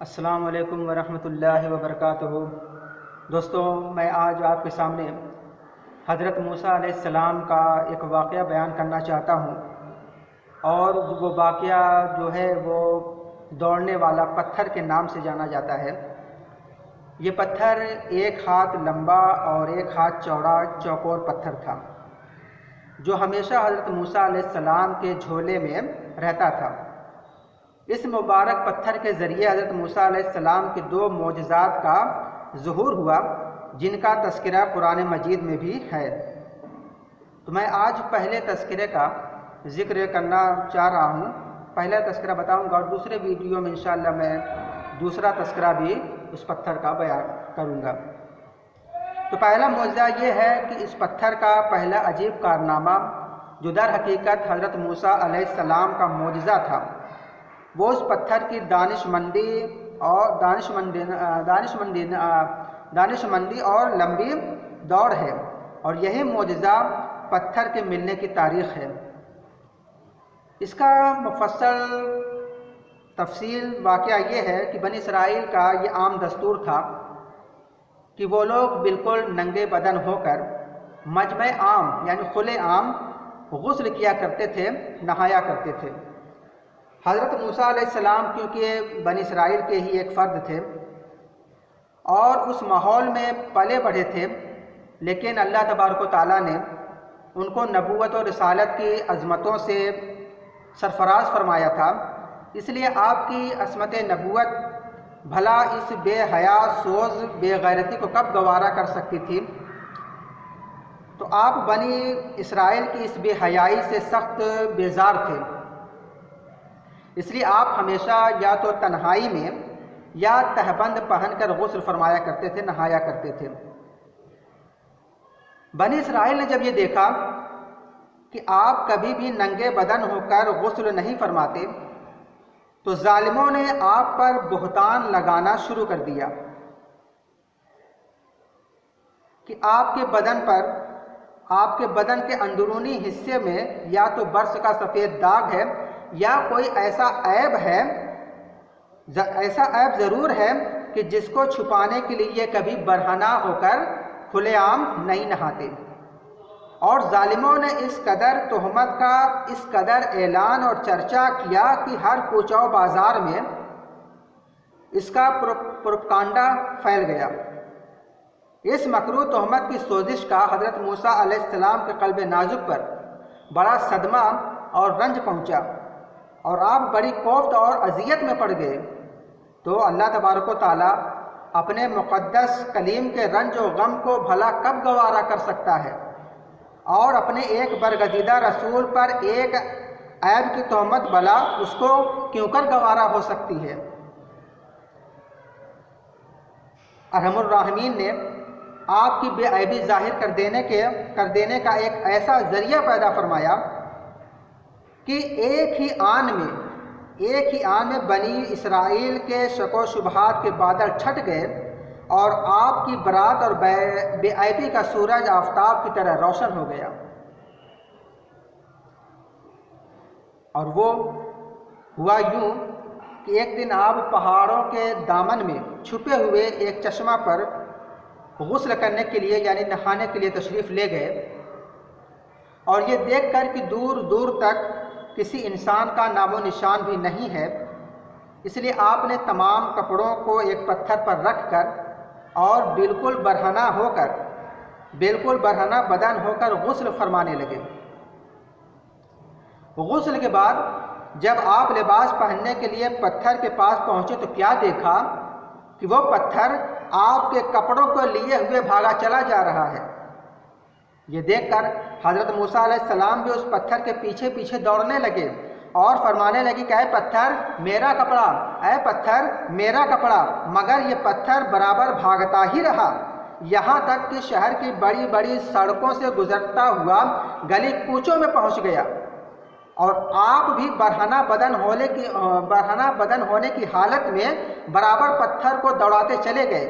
السلام علیکم ورحمۃ اللہ وبرکاتہ۔ دوستوں، میں آج آپ کے سامنے حضرت موسیٰ علیہ السلام کا ایک واقعہ بیان کرنا چاہتا ہوں، اور وہ واقعہ جو ہے وہ دوڑنے والا پتھر کے نام سے جانا جاتا ہے۔ یہ پتھر 1 ہاتھ لمبا اور 1 ہاتھ چوڑا چوکور پتھر تھا، جو ہمیشہ حضرت موسیٰ علیہ السلام کے جھولے میں رہتا تھا۔ اس مبارک پتھر کے ذریعے حضرت موسیٰ علیہ السلام کے 2 معجزات کا ظہور ہوا، جن کا تذکرہ قرآن مجید میں بھی ہے۔ تو میں آج پہلے تذکرے کا ذکر کرنا چاہ رہا ہوں، پہلا تذکرہ بتاؤں گا، اور دوسرے ویڈیو میں انشاءاللہ میں دوسرا تذکرہ بھی اس پتھر کا بیان کروں گا۔ تو پہلا معجزہ یہ ہے کہ اس پتھر کا پہلا عجیب کارنامہ، جو در حقیقت حضرت موسیٰ علیہ السلام کا معجزہ تھا، وہ اس پتھر کی دانشمندی اور لمبی دوڑ ہے، اور یہی معجزہ پتھر کے ملنے کی تاریخ ہے۔ اس کا مفصل تفصیل واقعہ یہ ہے کہ بنی اسرائیل کا یہ عام دستور تھا کہ وہ لوگ بالکل ننگے بدن ہو کر مجمع عام یعنی کھلے عام غسل کیا کرتے تھے، نہایا کرتے تھے۔ حضرت موسیٰ علیہ السلام کیونکہ بنی اسرائیل کے ہی ایک فرد تھے اور اس ماحول میں پلے بڑھے تھے، لیکن اللہ تبارک و تعالیٰ نے ان کو نبوت اور رسالت کی عظمتوں سے سرفراز فرمایا تھا، اس لیے آپ کی عصمت نبوت بھلا اس بے حیا سوز بے غیرتی کو کب گوارا کر سکتی تھی؟ تو آپ بنی اسرائیل کی اس بے حیائی سے سخت بیزار تھے، اس لیے آپ ہمیشہ یا تو تنہائی میں یا تہبند پہن کر غسل فرمایا کرتے تھے، نہایا کرتے تھے۔ بنی اسرائیل نے جب یہ دیکھا کہ آپ کبھی بھی ننگے بدن ہو کر غسل نہیں فرماتے، تو ظالموں نے آپ پر بہتان لگانا شروع کر دیا کہ آپ کے بدن کے اندرونی حصے میں یا تو برس کا سفید داغ ہے، یا کوئی ایسا عیب ضرور ہے کہ جس کو چھپانے کے لیے کبھی برہنہ ہو کر کھلے عام نہیں نہاتے۔ اور ظالموں نے اس قدر تہمت کا اس قدر اعلان اور چرچا کیا کہ ہر کوچہ و بازار میں اس کا پروپیگنڈا پھیل گیا۔ اس مکروہ تہمت کی سوزش کا حضرت موسیٰ علیہ السلام کے قلب نازک پر بڑا صدمہ اور رنج پہنچا، اور آپ بڑی کوفت اور اذیت میں پڑ گئے۔ تو اللہ تبارک و تعالیٰ اپنے مقدس کلیم کے رنج و غم کو بھلا کب گوارا کر سکتا ہے، اور اپنے ایک برگزیدہ رسول پر ایک عیب کی تہمت بھلا اس کو کیوں کر گوارا ہو سکتی ہے؟ ارحم الراحمین نے آپ کی بے عیبی ظاہر کر دینے کا ایک ایسا ذریعہ پیدا فرمایا کہ ایک ہی آن میں بنی اسرائیل کے شک و شبہات کے بادل چھٹ گئے، اور آپ کی برات اور بے عیبی کا سورج آفتاب کی طرح روشن ہو گیا۔ اور وہ ہوا یوں کہ ایک دن آپ پہاڑوں کے دامن میں چھپے ہوئے ایک چشمہ پر غسل کرنے کے لیے یعنی نہانے کے لیے تشریف لے گئے، اور یہ دیکھ کر کہ دور دور تک کسی انسان کا نام و نشان بھی نہیں ہے، اس لیے آپ نے تمام کپڑوں کو ایک پتھر پر رکھ کر اور بالکل برہنہ بدن ہو کر غسل فرمانے لگے۔ غسل کے بعد جب آپ لباس پہننے کے لیے پتھر کے پاس پہنچے تو کیا دیکھا کہ وہ پتھر آپ کے کپڑوں کو لیے ہوئے بھاگا چلا جا رہا ہے۔ یہ دیکھ کر حضرت موسیٰ علیہ السلام بھی اس پتھر کے پیچھے پیچھے دوڑنے لگے اور فرمانے لگے کہ اے پتھر میرا کپڑا، اے پتھر میرا کپڑا، مگر یہ پتھر برابر بھاگتا ہی رہا، یہاں تک کہ شہر کی بڑی بڑی سڑکوں سے گزرتا ہوا گلی کوچوں میں پہنچ گیا، اور آپ بھی برہنہ بدن ہونے کی حالت میں برابر پتھر کو دوڑاتے چلے گئے۔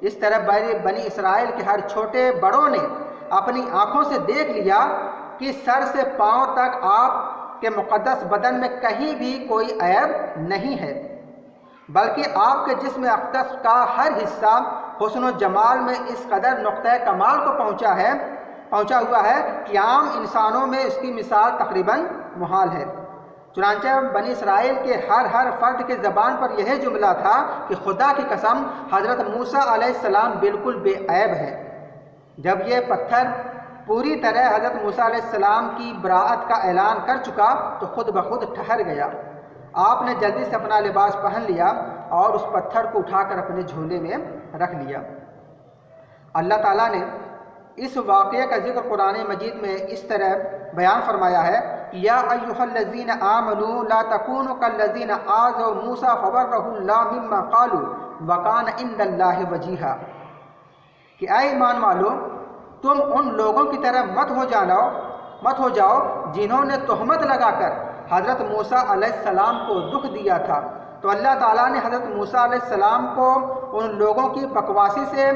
اس طرح بنی اسرائیل کے ہر چھوٹے بڑوں نے اپنی آنکھوں سے دیکھ لیا کہ سر سے پاؤں تک آپ کے مقدس بدن میں کہیں بھی کوئی عیب نہیں ہے۔ بلکہ آپ کے جسم اقدس کا ہر حصہ حسن و جمال میں اس قدر نقطۂ کمال کو پہنچا ہوا ہے کہ عام انسانوں میں اس کی مثال تقریباً محال ہے۔ چنانچہ بنی اسرائیل کے ہر فرد کے زبان پر یہی جملہ تھا کہ خدا کی قسم حضرت موسیٰ علیہ السلام بالکل بے عیب ہے۔ جب یہ پتھر پوری طرح حضرت موسیٰ علیہ السلام کی براءت کا اعلان کر چکا تو خود بخود ٹھہر گیا۔ آپ نے جلدی سے اپنا لباس پہن لیا اور اس پتھر کو اٹھا کر اپنے جھولے میں رکھ لیا۔ اللہ تعالیٰ نے اس واقعے کا ذکر قرآن مجید میں اس طرح بیان فرمایا ہے، یا ایھا الذین آمنوا لا تکونوا کالذین آذوا موسیٰ فبرہ اللہ مما قالوا وکان عند اللہ وجیہا، کہ اے ایمان والو تم ان لوگوں کی طرح مت ہو جاؤ جنہوں نے تہمت لگا کر حضرت موسیٰ علیہ السلام کو دکھ دیا تھا۔ تو اللہ تعالیٰ نے حضرت موسیٰ علیہ السلام کو ان لوگوں کی بکواسی سے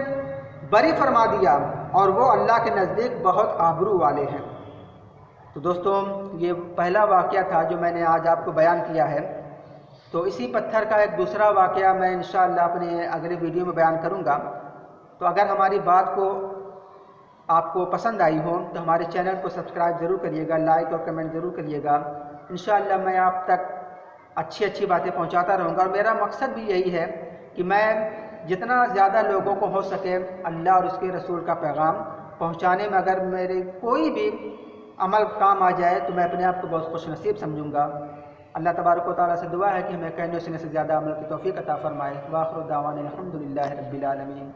بری فرما دیا اور وہ اللہ کے نزدیک بہت آبرو والے ہیں۔ تو دوستوں یہ پہلا واقعہ تھا جو میں نے آج آپ کو بیان کیا ہے۔ تو اسی پتھر کا ایک دوسرا واقعہ میں انشاءاللہ اپنے اگلے ویڈیو میں بیان کروں گا۔ تو اگر ہماری بات کو آپ کو پسند آئی ہو تو ہمارے چینل کو سبسکرائب ضرور کریے گا، لائک اور کمنٹ ضرور کریے گا۔ انشاءاللہ میں آپ تک اچھی باتیں پہنچاتا رہوں گا، اور میرا مقصد بھی یہی ہے کہ میں جتنا زیادہ لوگوں کو ہو سکے اللہ اور اس کے رسول کا پیغام پہنچانے میں اگر میرے کوئی بھی عمل کام آ جائے تو میں اپنے آپ کو بہت خوش نصیب سمجھوں گا۔ اللہ تبارک و تعالیٰ سے دعا ہے کہ ہمیں کہنے سننے سے زیادہ عمل کی توفیق عطا فرمائے۔ وآخر دعوانا الحمدللہ رب العالمین۔